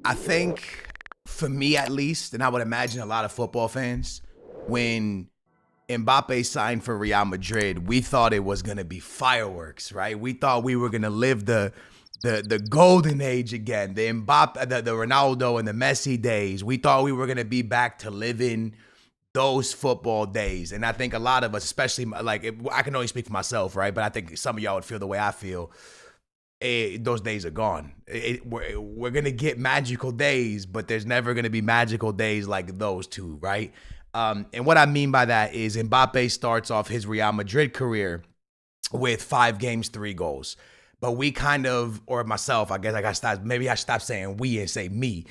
I think for me at least, and I would imagine a lot of football fans, when Mbappe signed for Real Madrid, we thought it was gonna be fireworks, right? We thought we were gonna live the golden age again, the Mbappe, the Ronaldo and the Messi days. We thought we were gonna be back to living those football days. And I think a lot of us, especially like I can only speak for myself, right? But I think some of y'all would feel the way I feel. Those days are gone. We're gonna get magical days, but there's never gonna be magical days like those two, right? And what I mean by that is Mbappe starts off his Real Madrid career with 5 games, 3 goals. But we kind of, or myself, I guess I got stop. Maybe I stop saying we and say me.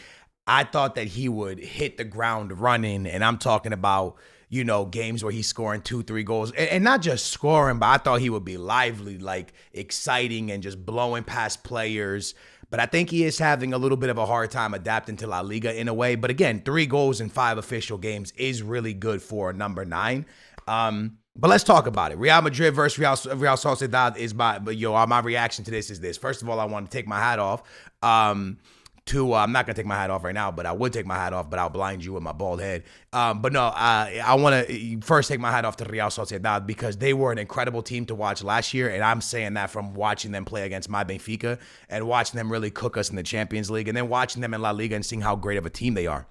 I thought that he would hit the ground running, and I'm talking about games where he's scoring 2, 3 goals, and not just scoring, but I thought he would be lively, like exciting, and just blowing past players. But I think he is having a little bit of a hard time adapting to La Liga in a way. But again, 3 goals in 5 official games is really good for a number 9. But let's talk about it. Real Madrid versus Real Sociedad is my reaction to this is this. First of all, I want to take my hat off. I'm not gonna take my hat off right now, but I would take my hat off, but I'll blind you with my bald head. But no, I want to first take my hat off to Real Sociedad because they were an incredible team to watch last year, and I'm saying that from watching them play against my Benfica and watching them really cook us in the Champions League, and then watching them in La Liga and seeing how great of a team they are.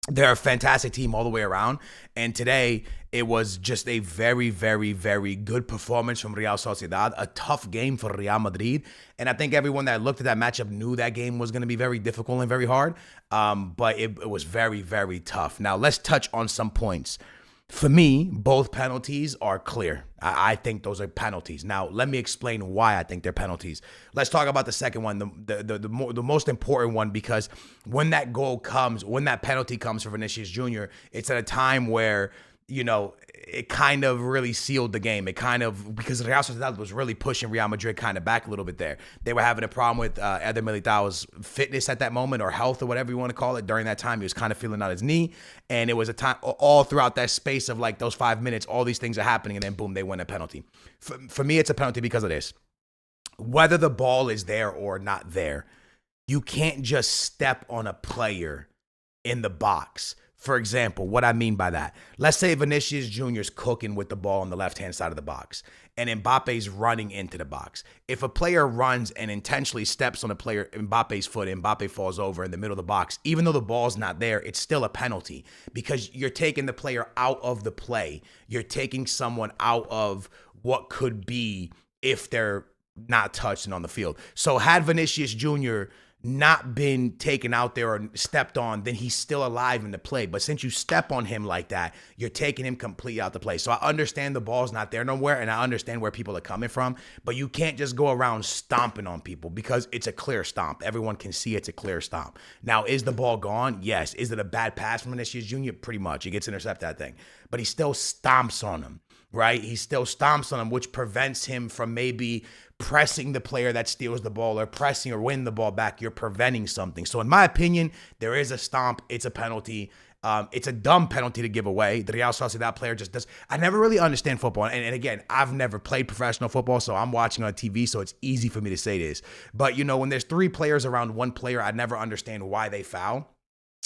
They're a fantastic team all the way around. And today, it was just a very, very, very good performance from Real Sociedad. A tough game for Real Madrid. And I think everyone that looked at that matchup knew that game was going to be very difficult and very hard. But it was very, very tough. Now, let's touch on some points. For me, both penalties are clear. I think those are penalties. Now, let me explain why I think they're penalties. Let's talk about the second one, the most important one, because when that penalty comes for Vinicius Jr., it's at a time where it kind of really sealed the game. It kind of, because Real Sociedad was really pushing Real Madrid kind of back a little bit there. They were having a problem with Eder Militao's fitness at that moment, or health, or whatever you want to call it. During that time, he was kind of feeling out his knee. And it was a time, all throughout that space of like those 5 minutes, all these things are happening, and then boom, they win a penalty. For me, it's a penalty because of this. Whether the ball is there or not there, you can't just step on a player in the box. For example, what I mean by that, let's say Vinicius Jr. is cooking with the ball on the left-hand side of the box and Mbappe's running into the box. If a player runs and intentionally steps on Mbappe's foot, and Mbappe falls over in the middle of the box, even though the ball's not there, it's still a penalty because you're taking the player out of the play. You're taking someone out of what could be if they're not touched and on the field. So had Vinicius Jr. not been taken out there or stepped on, then he's still alive in the play. But since you step on him like that, you're taking him completely out the play. So I understand the ball's not there nowhere, and I understand where people are coming from, but you can't just go around stomping on people because it's a clear stomp. Everyone can see it's a clear stomp. Now, is the ball gone? Yes. Is it a bad pass from Vinicius Jr.? Pretty much. He gets intercepted that thing. But he still stomps on him, right? He still stomps on him, which prevents him from maybe pressing the player that steals the ball or pressing or winning the ball back. You're preventing something. So in my opinion, there is a stomp. It's a penalty. It's a dumb penalty to give away. The Real Sociedad player just does. I never really understand football. And again, I've never played professional football, so I'm watching on TV, so it's easy for me to say this. But, when there's 3 players around one player, I never understand why they foul.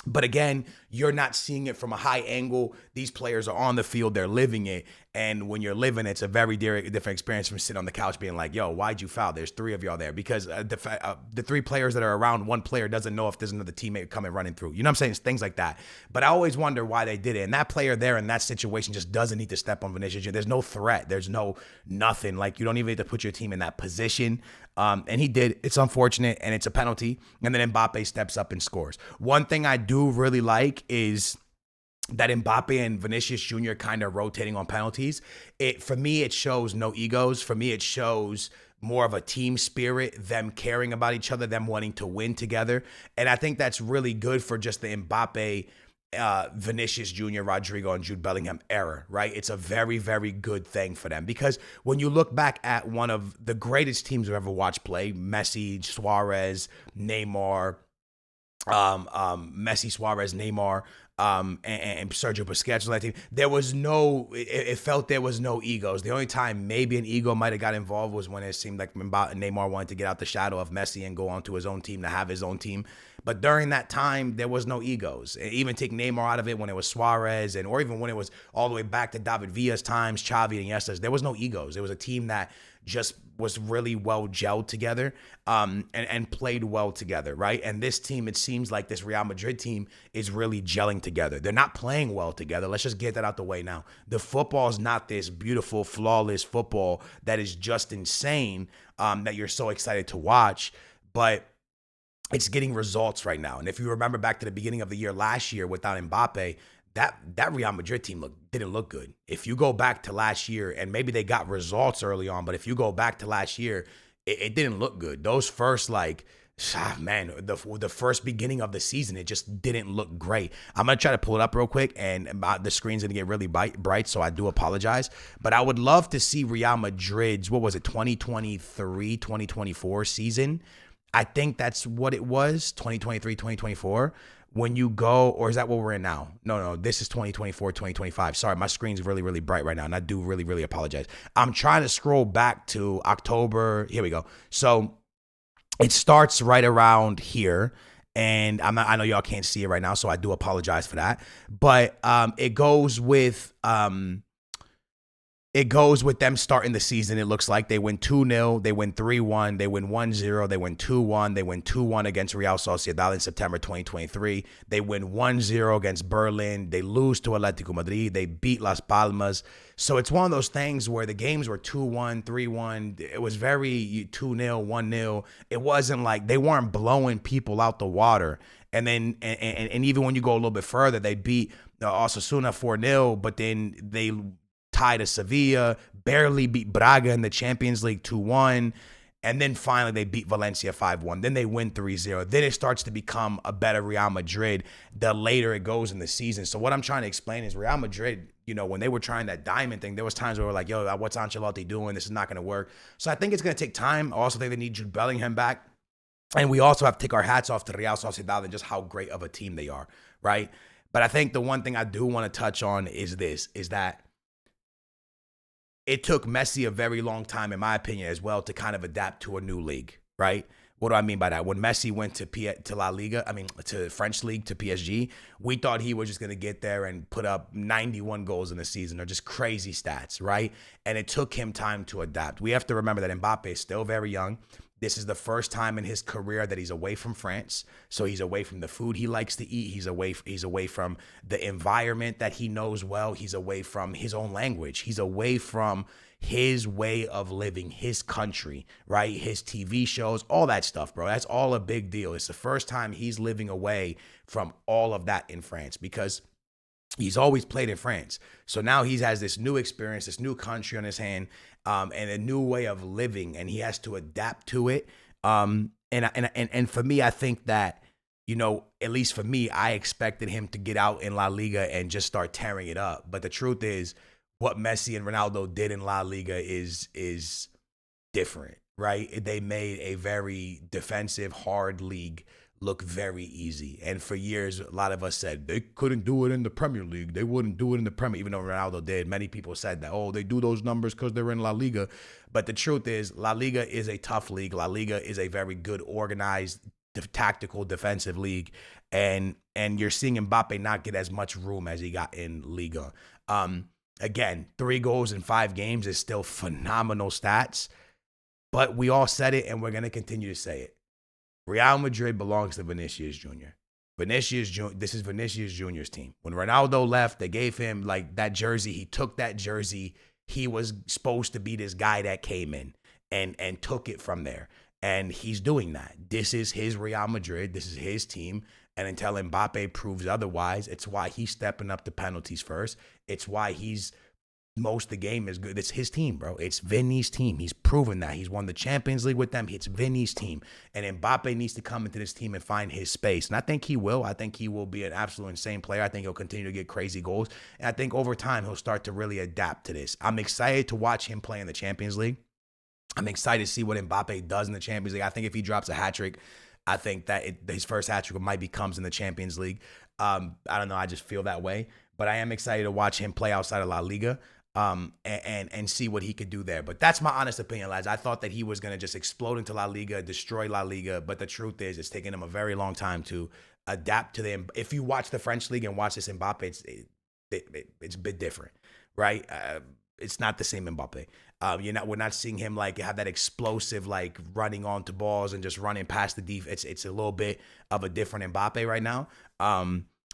But again, you're not seeing it from a high angle. These players are on the field. They're living it. And when you're living, it's a very different experience from sitting on the couch being like, yo, why'd you foul? There's 3 of y'all there. Because the 3 players that are around one player doesn't know if there's another teammate coming running through. You know what I'm saying? It's things like that. But I always wonder why they did it. And that player there in that situation just doesn't need to step on Vinicius. There's no threat. There's no nothing. Like, you don't even need to put your team in that position. And he did. It's unfortunate, and it's a penalty. And then Mbappe steps up and scores. One thing I do really like is that Mbappe and Vinicius Jr. kind of rotating on penalties. For me, it shows no egos. For me, it shows more of a team spirit, them caring about each other, them wanting to win together. And I think that's really good for just the Mbappe, Vinicius Jr., Rodrigo, and Jude Bellingham era, right? It's a very, very good thing for them because when you look back at one of the greatest teams we've ever watched play, Messi, Suarez, Neymar, Messi, Suarez, Neymar, and Sergio Busquets on that team. There was no, it felt there was no egos. The only time maybe an ego might have got involved was when it seemed like Neymar wanted to get out the shadow of Messi and go on to his own team to have his own team. But during that time, there was no egos. Even take Neymar out of it when it was Suarez, or even when it was all the way back to David Villa's times, Xavi and Iniesta's, there was no egos. It was a team that just was really well gelled together, and played well together, right? And this team, it seems like this Real Madrid team is really gelling together. They're not playing well together. Let's just get that out the way now. The football is not this beautiful, flawless football that is just insane, that you're so excited to watch, but it's getting results right now. And if you remember back to the beginning of the year last year without Mbappe, that Real Madrid team didn't look good. If you go back to last year, and maybe they got results early on, but if you go back to last year, it didn't look good. Those first, the first beginning of the season, it just didn't look great. I'm going to try to pull it up real quick, and the screen's going to get really bright, so I do apologize. But I would love to see Real Madrid's, 2023, 2024 season. I think that's what it was, 2023, 2024. When you go, or is that what we're in now? No, this is 2024, 2025. Sorry, my screen's really, really bright right now, and I do really, really apologize. I'm trying to scroll back to October. Here we go. So it starts right around here, and I know y'all can't see it right now, so I do apologize for that. But it goes with them starting the season. It looks like they win 2-0, they win 3-1, they win 1-0, they win 2-1, they win 2-1 against Real Sociedad in September 2023. They win 1-0 against Berlin. They lose to Atletico Madrid. They beat Las Palmas. So it's one of those things where the games were 2-1, 3-1. It was very 2-0, 1-0. It wasn't like they weren't blowing people out the water. And then, and even when you go a little bit further, they beat Osasuna 4-0, but then they tied to Sevilla, barely beat Braga in the Champions League 2-1, and then finally they beat Valencia 5-1. Then they win 3-0. Then it starts to become a better Real Madrid the later it goes in the season. So what I'm trying to explain is Real Madrid, when they were trying that diamond thing, there was times where we're like, yo, what's Ancelotti doing? This is not going to work. So I think it's going to take time. I also think they need Jude Bellingham back. And we also have to take our hats off to Real Sociedad and just how great of a team they are, right? But I think the one thing I do want to touch on is that it took Messi a very long time, in my opinion, as well, to kind of adapt to a new league, right? What do I mean by that? When Messi went to La Liga, to French league, to PSG, we thought he was just going to get there and put up 91 goals in a season, or just crazy stats, right? And it took him time to adapt. We have to remember that Mbappe is still very young. This is the first time in his career that he's away from France. So he's away from the food he likes to eat. He's away from the environment that he knows well. He's away from his own language. He's away from his way of living, his country, right? His TV shows, all that stuff, bro. That's all a big deal. It's the first time he's living away from all of that in France, because he's always played in France. So now he has this new experience, this new country on his hand, and a new way of living, and he has to adapt to it. And for me, I think that, at least for me, I expected him to get out in La Liga and just start tearing it up. But the truth is, what Messi and Ronaldo did in La Liga is different, right? They made a very defensive, hard league look very easy. And for years, a lot of us said they couldn't do it in the Premier League. They wouldn't do it in the Premier, even though Ronaldo did. Many people said that, they do those numbers because they're in La Liga. But the truth is, La Liga is a tough league. La Liga is a very good, organized, tactical, defensive league. And you're seeing Mbappe not get as much room as he got in Liga. Again, 3 goals in 5 games is still phenomenal stats. But we all said it, and we're going to continue to say it. Real Madrid belongs to Vinicius Jr. This is Vinicius Jr.'s team. When Ronaldo left, they gave him that jersey. He took that jersey. He was supposed to be this guy that came in and took it from there. And he's doing that. This is his Real Madrid. This is his team. And until Mbappe proves otherwise, it's why he's stepping up the penalties first. It's why most of the game is good. It's his team, bro. It's Vini's team. He's proven that. He's won the Champions League with them. It's Vini's team. And Mbappe needs to come into this team and find his space. And I think he will. I think he will be an absolute insane player. I think he'll continue to get crazy goals. And I think over time, he'll start to really adapt to this. I'm excited to watch him play in the Champions League. I'm excited to see what Mbappe does in the Champions League. I think if he drops a hat trick, I think that his first hat trick might be comes in the Champions League. I don't know. I just feel that way. But I am excited to watch him play outside of La Liga, and see what he could do there. But that's my honest opinion, lads. I thought that he was gonna just explode into La Liga, destroy La Liga. But the truth is, it's taken him a very long time to adapt to them. If you watch the French league and watch this Mbappe, it's a bit different, right? It's not the same Mbappe. We're not seeing him like have that explosive like running onto balls and just running past the defense. It's a little bit of a different Mbappe right now.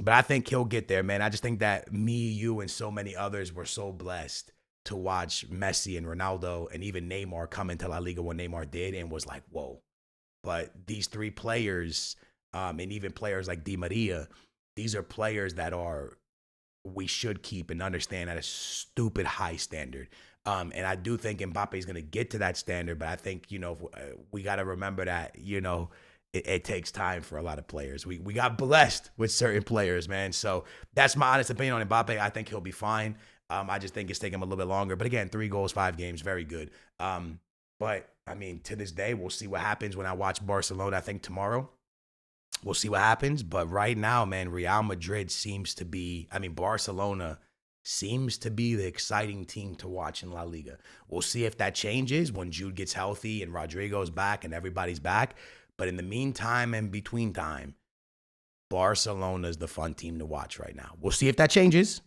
But I think he'll get there, man. I just think that me, you, and so many others were so blessed to watch Messi and Ronaldo and even Neymar come into La Liga when Neymar did, and was like, whoa. But these three players, and even players like Di Maria, these are players that we should keep and understand at a stupid high standard. And I do think Mbappe is going to get to that standard, but I think, we got to remember that, it takes time for a lot of players. We got blessed with certain players, man. So that's my honest opinion on Mbappe. I think he'll be fine. I just think it's taking him a little bit longer. But again, 3 goals, 5 games, very good. But, I mean, to this day, we'll see what happens when I watch Barcelona, I think tomorrow. We'll see what happens. But right now, man, Barcelona seems to be the exciting team to watch in La Liga. We'll see if that changes when Jude gets healthy and Rodrigo's back and everybody's back. But in the meantime and between time, Barcelona is the fun team to watch right now. We'll see if that changes.